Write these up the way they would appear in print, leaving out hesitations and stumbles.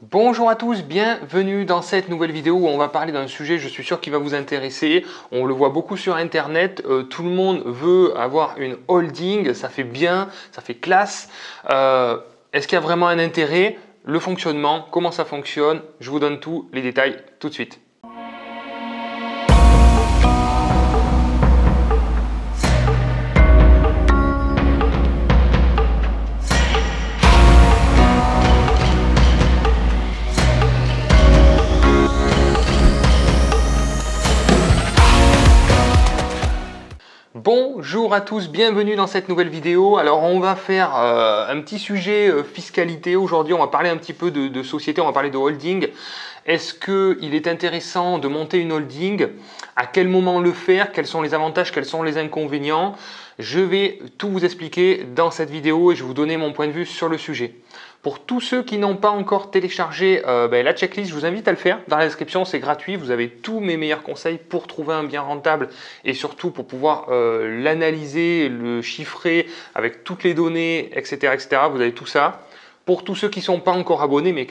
Bonjour à tous, bienvenue dans cette nouvelle vidéo où on va parler d'un sujet, je suis sûr, qui va vous intéresser. On le voit beaucoup sur internet, tout le monde veut avoir une holding, ça fait bien, ça fait classe. Est-ce qu'il y a vraiment un intérêt? Le fonctionnement, comment ça fonctionne? Je vous donne tous les détails tout de suite. Bonjour à tous, bienvenue dans cette nouvelle vidéo. Alors on va faire un petit sujet fiscalité. Aujourd'hui on va parler un petit peu de société, on va parler de holding. Est-ce qu'il est intéressant de monter une holding? À quel moment le faire? Quels sont les avantages? Quels sont les inconvénients? Je vais tout vous expliquer dans cette vidéo et je vais vous donner mon point de vue sur le sujet. Pour tous ceux qui n'ont pas encore téléchargé la checklist, je vous invite à le faire. Dans la description, c'est gratuit. Vous avez tous mes meilleurs conseils pour trouver un bien rentable et surtout pour pouvoir l'analyser, le chiffrer avec toutes les données, etc., etc. Vous avez tout ça. Pour tous ceux qui ne sont pas encore abonnés, mais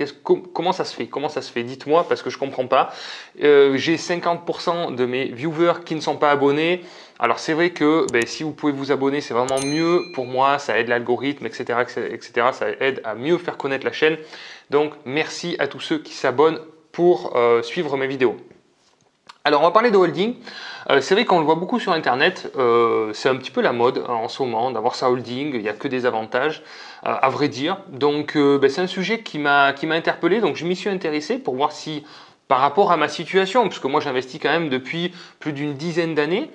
comment ça se fait? Comment ça se fait? Dites-moi parce que je ne comprends pas. J'ai 50% de mes viewers qui ne sont pas abonnés. Alors c'est vrai que si vous pouvez vous abonner, c'est vraiment mieux pour moi, ça aide l'algorithme, etc., etc. Ça aide à mieux faire connaître la chaîne. Donc merci à tous ceux qui s'abonnent pour suivre mes vidéos. Alors on va parler de holding. C'est vrai qu'on le voit beaucoup sur internet, c'est un petit peu la mode en ce moment d'avoir sa holding, il n'y a que des avantages à vrai dire. Donc c'est un sujet qui m'a interpellé, donc je m'y suis intéressé pour voir si par rapport à ma situation, parce que moi j'investis quand même depuis plus d'une dizaine d'années,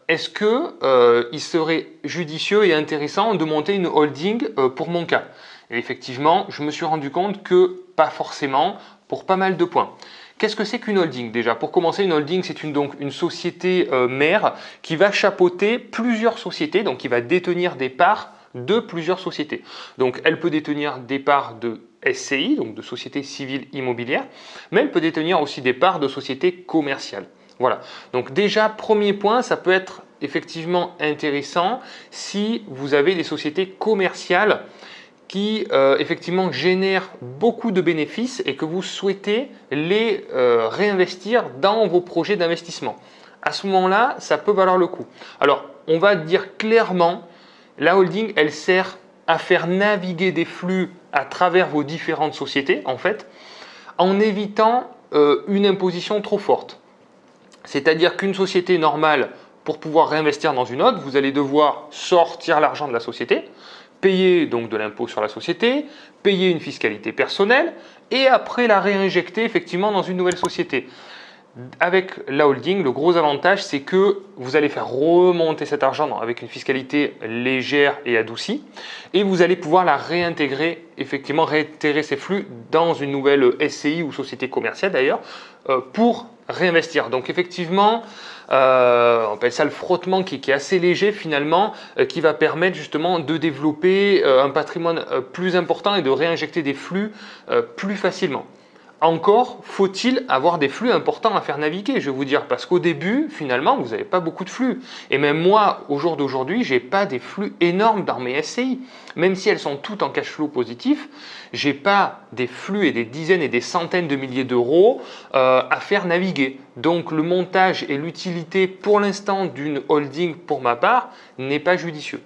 est-ce qu'il serait judicieux et intéressant de monter une holding pour mon cas? Et effectivement, je me suis rendu compte que pas forcément, pour pas mal de points. Qu'est-ce que c'est qu'une holding déjà? Pour commencer, une holding, c'est donc une société mère qui va chapeauter plusieurs sociétés, donc qui va détenir des parts de plusieurs sociétés. Donc elle peut détenir des parts de SCI, donc de sociétés civiles immobilières, mais elle peut détenir aussi des parts de sociétés commerciales. Voilà, donc déjà, premier point, ça peut être effectivement intéressant si vous avez des sociétés commerciales qui effectivement génèrent beaucoup de bénéfices et que vous souhaitez les réinvestir dans vos projets d'investissement. À ce moment-là, ça peut valoir le coup. Alors, on va dire clairement, la holding, elle sert à faire naviguer des flux à travers vos différentes sociétés, en fait, en évitant une imposition trop forte. C'est-à-dire qu'une société normale, pour pouvoir réinvestir dans une autre, vous allez devoir sortir l'argent de la société, payer donc de l'impôt sur la société, payer une fiscalité personnelle et après la réinjecter effectivement dans une nouvelle société. Avec la holding, le gros avantage, c'est que vous allez faire remonter cet argent avec une fiscalité légère et adoucie et vous allez pouvoir la réintégrer, effectivement réintégrer ces flux dans une nouvelle SCI ou société commerciale d'ailleurs pour réinvestir. Donc effectivement, on appelle ça le frottement qui est assez léger finalement, qui va permettre justement de développer un patrimoine plus important et de réinjecter des flux plus facilement. Encore faut-il avoir des flux importants à faire naviguer, je vais vous dire, parce qu'au début, finalement, vous n'avez pas beaucoup de flux. Et même moi, au jour d'aujourd'hui, je n'ai pas des flux énormes dans mes SCI. Même si elles sont toutes en cash flow positif, je n'ai pas des flux et des dizaines et des centaines de milliers d'euros à faire naviguer. Donc le montage et l'utilité pour l'instant d'une holding pour ma part n'est pas judicieux.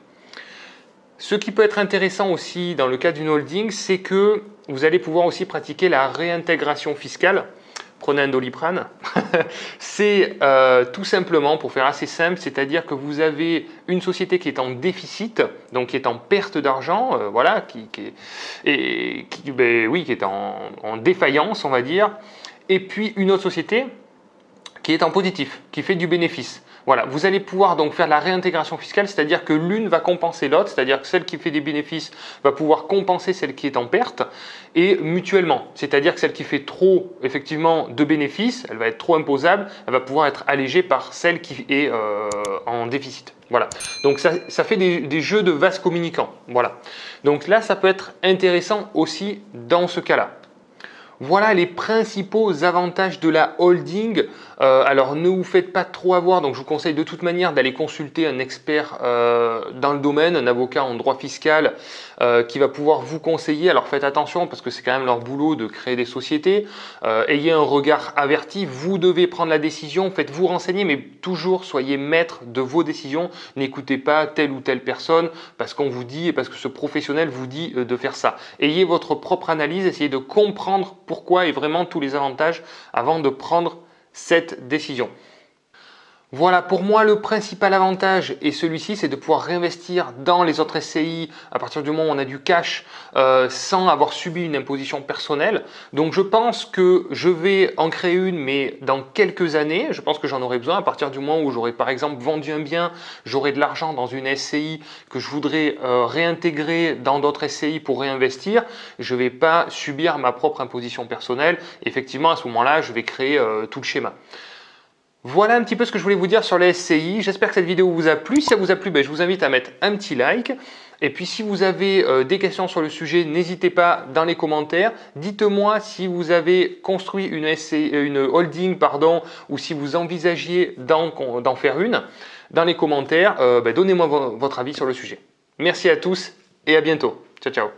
Ce qui peut être intéressant aussi dans le cas d'une holding, c'est que vous allez pouvoir aussi pratiquer la réintégration fiscale. Prenez un Doliprane. C'est tout simplement, pour faire assez simple, c'est-à-dire que vous avez une société qui est en déficit, donc qui est en perte d'argent, voilà, qui est en défaillance, on va dire, et puis une autre société qui est en positif, qui fait du bénéfice. Voilà, vous allez pouvoir donc faire la réintégration fiscale, c'est-à-dire que l'une va compenser l'autre, c'est-à-dire que celle qui fait des bénéfices va pouvoir compenser celle qui est en perte, et mutuellement, c'est-à-dire que celle qui fait trop effectivement de bénéfices, elle va être trop imposable, elle va pouvoir être allégée par celle qui est en déficit. Voilà, donc ça fait des jeux de vases communicants. Voilà, donc là ça peut être intéressant aussi dans ce cas-là. Voilà les principaux avantages de la holding. Alors ne vous faites pas trop avoir, donc je vous conseille de toute manière d'aller consulter un expert dans le domaine, un avocat en droit fiscal qui va pouvoir vous conseiller. Alors faites attention parce que c'est quand même leur boulot de créer des sociétés. Ayez un regard averti, vous devez prendre la décision, faites-vous renseigner, mais toujours soyez maître de vos décisions. N'écoutez pas telle ou telle personne parce qu'on vous dit et parce que ce professionnel vous dit de faire ça. Ayez votre propre analyse, essayez de comprendre pourquoi et vraiment tous les avantages avant de prendre cette décision. Voilà, pour moi, le principal avantage, et celui-ci, c'est de pouvoir réinvestir dans les autres SCI à partir du moment où on a du cash sans avoir subi une imposition personnelle. Donc, je pense que je vais en créer une, mais dans quelques années, je pense que j'en aurai besoin à partir du moment où j'aurai par exemple vendu un bien, j'aurai de l'argent dans une SCI que je voudrais réintégrer dans d'autres SCI pour réinvestir. Je ne vais pas subir ma propre imposition personnelle. Effectivement, à ce moment-là, je vais créer tout le schéma. Voilà un petit peu ce que je voulais vous dire sur les SCI. J'espère que cette vidéo vous a plu. Si ça vous a plu, je vous invite à mettre un petit like. Et puis si vous avez des questions sur le sujet, n'hésitez pas dans les commentaires. Dites-moi si vous avez construit une holding ou si vous envisagiez d'en faire une. Dans les commentaires, donnez-moi votre avis sur le sujet. Merci à tous et à bientôt. Ciao, ciao.